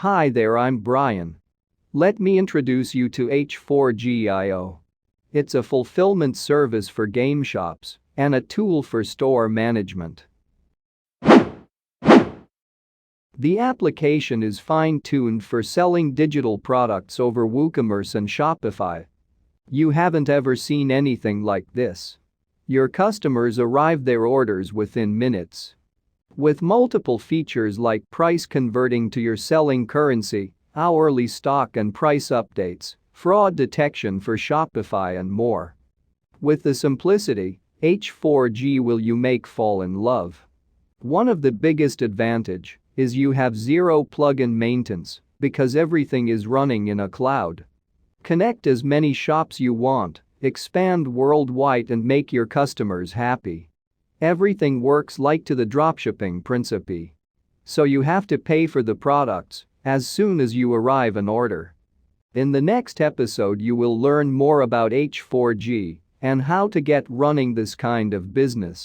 Hi there, I'm Brian. Let me introduce you to H4GIO. It's a fulfillment service for game shops and a tool for store management. The application is fine-tuned for selling digital products over WooCommerce and Shopify. You haven't ever seen anything like this. Your customers arrive their orders within minutes. With multiple features like price converting to your selling currency, hourly stock and price updates, fraud detection for Shopify and more. With the simplicity, H4G will you make fall in love. One of the biggest advantage is you have zero plug-in maintenance because everything is running in a cloud. Connect as many shops you want, expand worldwide and make your customers happy. Everything works like to the dropshipping principle. So you have to pay for the products as soon as you arrive an order. In the next episode you will learn more about H4G and how to get running this kind of business.